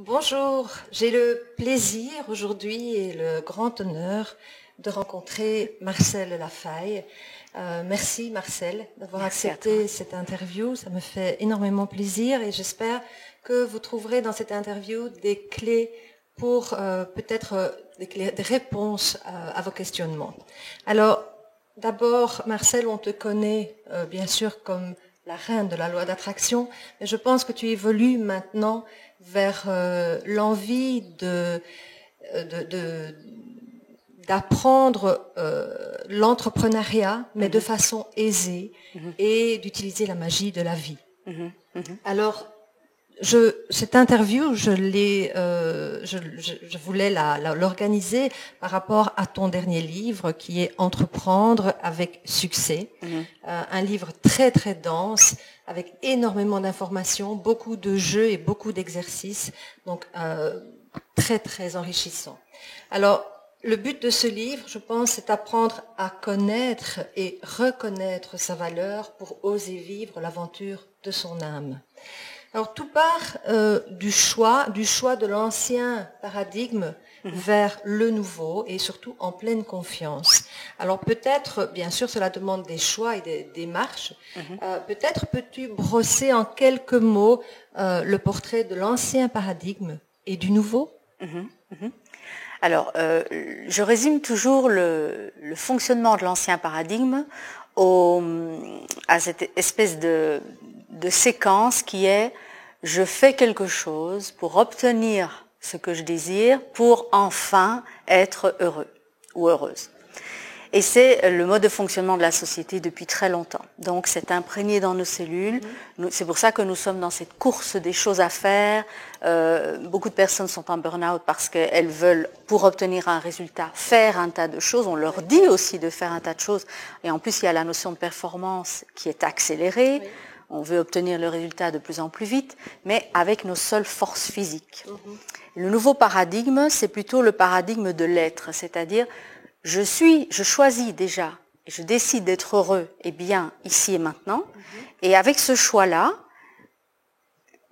Bonjour, j'ai le plaisir aujourd'hui et le grand honneur de rencontrer Marcel Lafaille. Merci Marcel d'avoir accepté cette interview, ça me fait énormément plaisir et j'espère que vous trouverez dans cette interview des clés pour peut-être des réponses à vos questionnements. Alors d'abord Marcel, on te connaît bien sûr comme la reine de la loi d'attraction, mais je pense que tu évolues maintenant vers l'envie d'apprendre l'entrepreneuriat, mais de façon aisée et d'utiliser la magie de la vie. Alors, cette interview, je voulais l'organiser par rapport à ton dernier livre qui est Entreprendre avec succès. Un livre très très dense avec énormément d'informations, beaucoup de jeux et beaucoup d'exercices, donc très très enrichissant. Alors, le but de ce livre, je pense, c'est d'apprendre à connaître et reconnaître sa valeur pour oser vivre l'aventure de son âme. Alors tout part du choix de l'ancien paradigme vers le nouveau et surtout en pleine confiance. Alors peut-être, bien sûr, cela demande des choix et des démarches. Peut-être peux-tu brosser en quelques mots le portrait de l'ancien paradigme et du nouveau? Alors, je résume toujours le fonctionnement de l'ancien paradigme à cette espèce de séquence qui est je fais quelque chose pour obtenir ce que je désire pour enfin être heureux ou heureuse. Et c'est le mode de fonctionnement de la société depuis très longtemps. Donc c'est imprégné dans nos cellules. C'est pour ça que nous sommes dans cette course des choses à faire. Beaucoup de personnes sont en burn-out parce qu'elles veulent, pour obtenir un résultat, faire un tas de choses. On leur dit aussi de faire un tas de choses. Et en plus, il y a la notion de performance qui est accélérée. Oui. On veut obtenir le résultat de plus en plus vite, mais avec nos seules forces physiques. Le nouveau paradigme, c'est plutôt le paradigme de l'être, c'est-à-dire je choisis déjà et je décide d'être heureux et bien ici et maintenant. Et avec ce choix-là,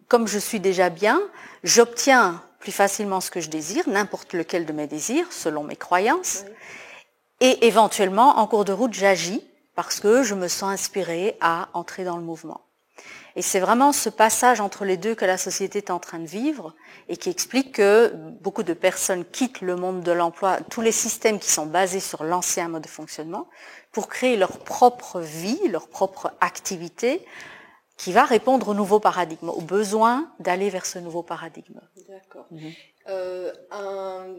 comme je suis déjà bien, j'obtiens plus facilement ce que je désire, n'importe lequel de mes désirs, selon mes croyances. Oui. Et éventuellement, en cours de route, j'agis parce que je me sens inspirée à entrer dans le mouvement. Et c'est vraiment ce passage entre les deux que la société est en train de vivre et qui explique que beaucoup de personnes quittent le monde de l'emploi, tous les systèmes qui sont basés sur l'ancien mode de fonctionnement, pour créer leur propre vie, leur propre activité, qui va répondre au nouveau paradigme, au besoin d'aller vers ce nouveau paradigme. D'accord.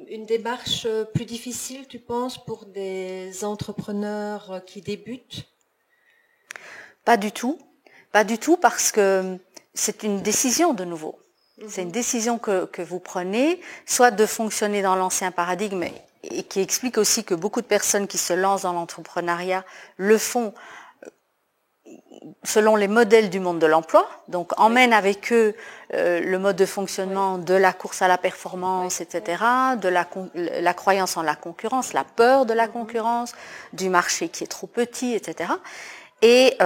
Une démarche plus difficile, tu penses, pour des entrepreneurs qui débutent? Pas du tout. Pas du tout parce que c'est une décision de nouveau. C'est une décision que vous prenez, soit de fonctionner dans l'ancien paradigme et qui explique aussi que beaucoup de personnes qui se lancent dans l'entrepreneuriat le font selon les modèles du monde de l'emploi, donc emmènent avec eux le mode de fonctionnement de la course à la performance, etc., de la croyance en la concurrence, la peur de la concurrence, du marché qui est trop petit, etc. Et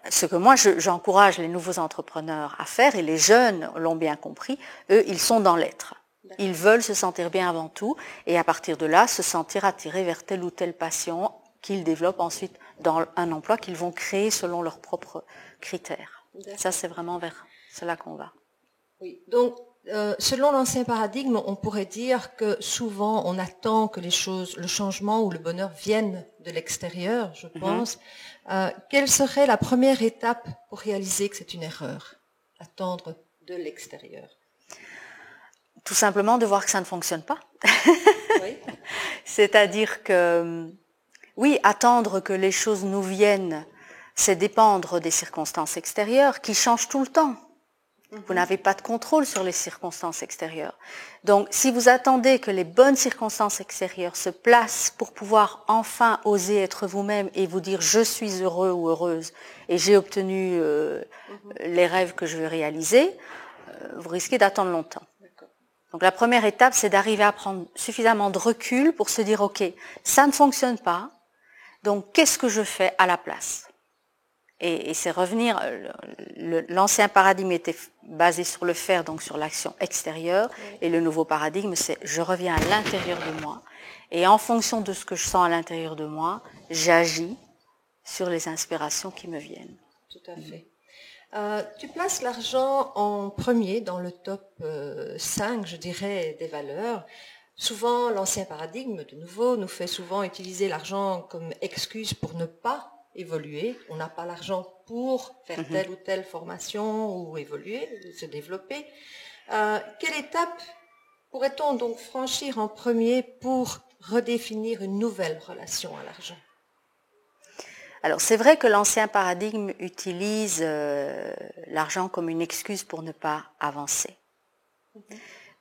ce que moi j'encourage les nouveaux entrepreneurs à faire, et les jeunes l'ont bien compris, eux ils sont dans l'être. Ils veulent se sentir bien avant tout, et à partir de là se sentir attirés vers telle ou telle passion qu'ils développent ensuite dans un emploi qu'ils vont créer selon leurs propres critères. Ça c'est vraiment vers cela qu'on va. Oui. Donc selon l'ancien paradigme, on pourrait dire que souvent on attend que le changement ou le bonheur viennent de l'extérieur, je pense. Quelle serait la première étape pour réaliser que c'est une erreur, attendre de l'extérieur? Tout simplement de voir que ça ne fonctionne pas. Oui. C'est-à-dire que, oui, attendre que les choses nous viennent, c'est dépendre des circonstances extérieures qui changent tout le temps. Vous n'avez pas de contrôle sur les circonstances extérieures. Donc, si vous attendez que les bonnes circonstances extérieures se placent pour pouvoir enfin oser être vous-même et vous dire « je suis heureux ou heureuse et j'ai obtenu les rêves que je veux réaliser », vous risquez d'attendre longtemps. Donc, la première étape, c'est d'arriver à prendre suffisamment de recul pour se dire « ok, ça ne fonctionne pas, donc qu'est-ce que je fais à la place ?» Et c'est revenir, l'ancien paradigme était basé sur le faire, donc sur l'action extérieure, et le nouveau paradigme, c'est je reviens à l'intérieur de moi, et en fonction de ce que je sens à l'intérieur de moi, j'agis sur les inspirations qui me viennent. Tout à fait. Tu places l'argent en premier dans le top 5, je dirais, des valeurs. Souvent, l'ancien paradigme, de nouveau, nous fait souvent utiliser l'argent comme excuse pour ne pas évoluer. On n'a pas l'argent pour faire telle ou telle formation ou évoluer, se développer. Quelle étape pourrait-on donc franchir en premier pour redéfinir une nouvelle relation à l'argent? Alors c'est vrai que l'ancien paradigme utilise l'argent comme une excuse pour ne pas avancer.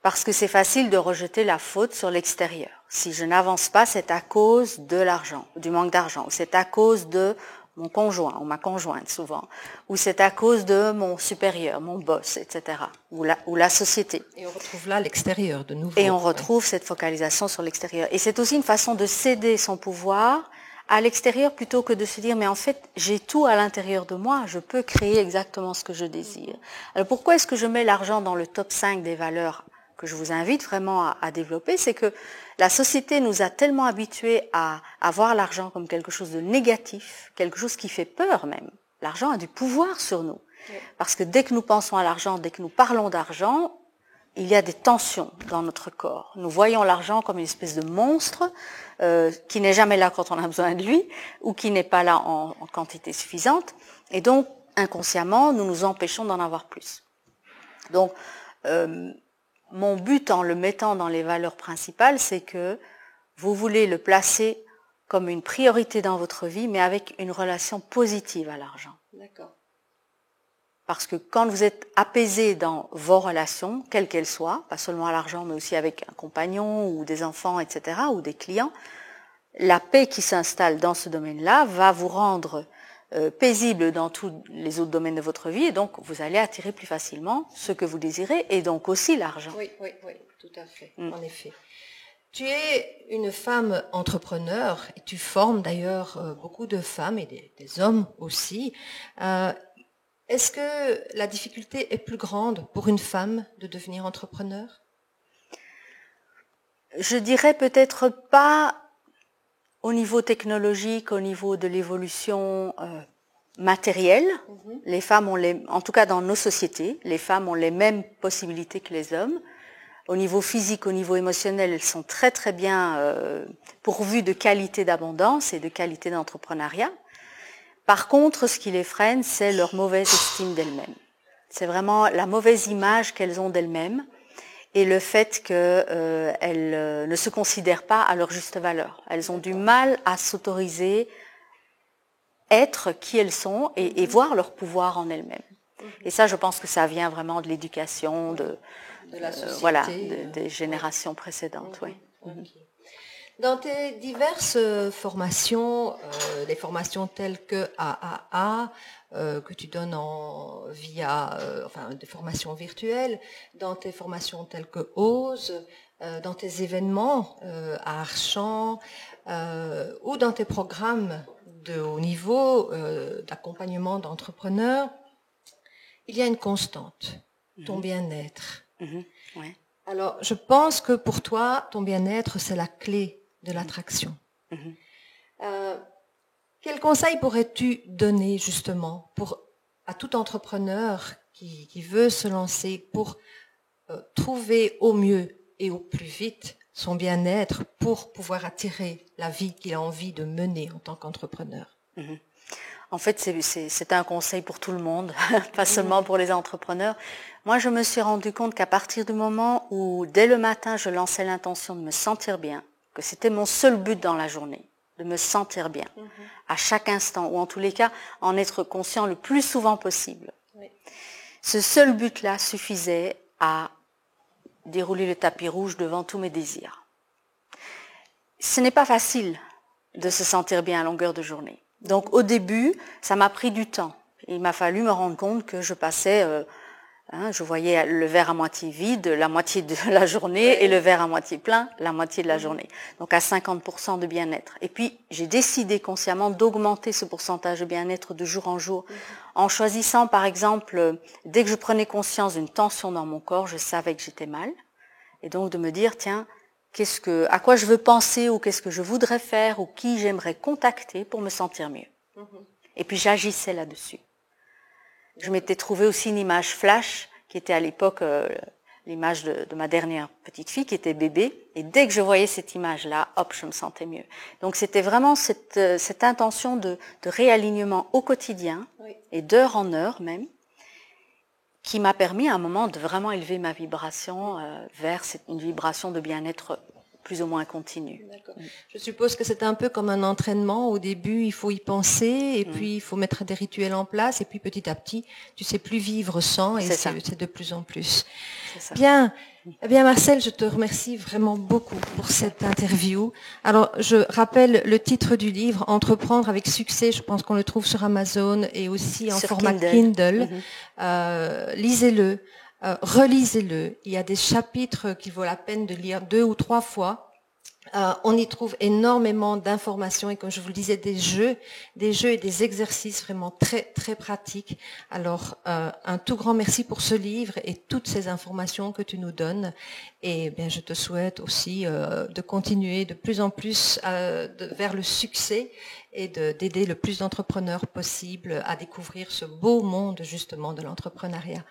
Parce que c'est facile de rejeter la faute sur l'extérieur. Si je n'avance pas, c'est à cause de l'argent, du manque d'argent, ou c'est à cause de mon conjoint ou ma conjointe souvent, ou c'est à cause de mon supérieur, mon boss, etc., ou la société. Et on retrouve là l'extérieur de nouveau. Et on retrouve cette focalisation sur l'extérieur. Et c'est aussi une façon de céder son pouvoir à l'extérieur plutôt que de se dire mais en fait j'ai tout à l'intérieur de moi, je peux créer exactement ce que je désire. Alors pourquoi est-ce que je mets l'argent dans le top 5 des valeurs que je vous invite vraiment à développer? C'est que la société nous a tellement habitués à voir l'argent comme quelque chose de négatif, quelque chose qui fait peur même. L'argent a du pouvoir sur nous. Parce que dès que nous pensons à l'argent, dès que nous parlons d'argent, il y a des tensions dans notre corps. Nous voyons l'argent comme une espèce de monstre qui n'est jamais là quand on a besoin de lui ou qui n'est pas là en quantité suffisante. Et donc, inconsciemment, nous nous empêchons d'en avoir plus. Donc, mon but en le mettant dans les valeurs principales, c'est que vous voulez le placer comme une priorité dans votre vie, mais avec une relation positive à l'argent. D'accord. Parce que quand vous êtes apaisé dans vos relations, quelles qu'elles soient, pas seulement à l'argent, mais aussi avec un compagnon ou des enfants, etc., ou des clients, la paix qui s'installe dans ce domaine-là va vous rendre paisible dans tous les autres domaines de votre vie, et donc vous allez attirer plus facilement ce que vous désirez, et donc aussi l'argent. Oui, tout à fait, en effet. Tu es une femme entrepreneur, et tu formes d'ailleurs beaucoup de femmes et des hommes aussi. Est-ce que la difficulté est plus grande pour une femme de devenir entrepreneur? Je dirais peut-être pas au niveau technologique, au niveau de l'évolution matérielle. Les femmes ont en tout cas dans nos sociétés, les femmes ont les mêmes possibilités que les hommes. Au niveau physique, au niveau émotionnel, elles sont très très bien pourvues de qualité d'abondance et de qualité d'entrepreneuriat. Par contre, ce qui les freine, c'est leur mauvaise estime d'elles-mêmes. C'est vraiment la mauvaise image qu'elles ont d'elles-mêmes et le fait qu'elles ne se considèrent pas à leur juste valeur. Elles ont du mal à s'autoriser être qui elles sont et voir leur pouvoir en elles-mêmes. Et ça, je pense que ça vient vraiment de l'éducation, de la société, voilà, des générations précédentes. Oui. Dans tes diverses formations, les formations telles que AAA, que tu donnes via des formations virtuelles, dans tes formations telles que OSE, dans tes événements à Archamps, ou dans tes programmes de haut niveau d'accompagnement d'entrepreneurs, il y a une constante, ton bien-être. Ouais. Alors, je pense que pour toi, ton bien-être, c'est la clé de l'attraction. Quel conseil pourrais-tu donner justement à tout entrepreneur qui veut se lancer pour trouver au mieux et au plus vite son bien-être pour pouvoir attirer la vie qu'il a envie de mener en tant qu'entrepreneur? En fait, c'est un conseil pour tout le monde, pas seulement pour les entrepreneurs. Moi, je me suis rendu compte qu'à partir du moment où, dès le matin, je lançais l'intention de me sentir bien, que c'était mon seul but dans la journée, de me sentir bien, à chaque instant, ou en tous les cas, en être conscient le plus souvent possible. Oui. Ce seul but-là suffisait à dérouler le tapis rouge devant tous mes désirs. Ce n'est pas facile de se sentir bien à longueur de journée. Donc au début, ça m'a pris du temps. Il m'a fallu me rendre compte que je passais Je voyais le verre à moitié vide, la moitié de la journée, et le verre à moitié plein, la moitié de la journée. Donc à 50% de bien-être. Et puis j'ai décidé consciemment d'augmenter ce pourcentage de bien-être de jour en jour, en choisissant par exemple, dès que je prenais conscience d'une tension dans mon corps, je savais que j'étais mal. Et donc de me dire, tiens, à quoi je veux penser, ou qu'est-ce que je voudrais faire, ou qui j'aimerais contacter pour me sentir mieux. Et puis j'agissais là-dessus. Je m'étais trouvé aussi une image flash, qui était à l'époque l'image de ma dernière petite fille, qui était bébé. Et dès que je voyais cette image-là, hop, je me sentais mieux. Donc c'était vraiment cette intention de réalignement au quotidien, et d'heure en heure même, qui m'a permis à un moment de vraiment élever ma vibration vers une vibration de bien-être plus ou moins continue. Je suppose que c'est un peu comme un entraînement. Au début, il faut y penser, et puis il faut mettre des rituels en place, et puis petit à petit, tu sais plus vivre sans, et c'est de plus en plus. Bien. Eh bien, Marcel, je te remercie vraiment beaucoup pour cette interview. Alors, je rappelle le titre du livre, Entreprendre avec succès. Je pense qu'on le trouve sur Amazon et aussi en format Kindle. Lisez-le. Relisez-le. Il y a des chapitres qui vaut la peine de lire 2 ou 3 fois. On y trouve énormément d'informations et, comme je vous le disais, des jeux et des exercices vraiment très très pratiques. Alors, un tout grand merci pour ce livre et toutes ces informations que tu nous donnes. Et bien, je te souhaite aussi de continuer de plus en plus vers le succès et d'aider le plus d'entrepreneurs possible à découvrir ce beau monde justement de l'entrepreneuriat.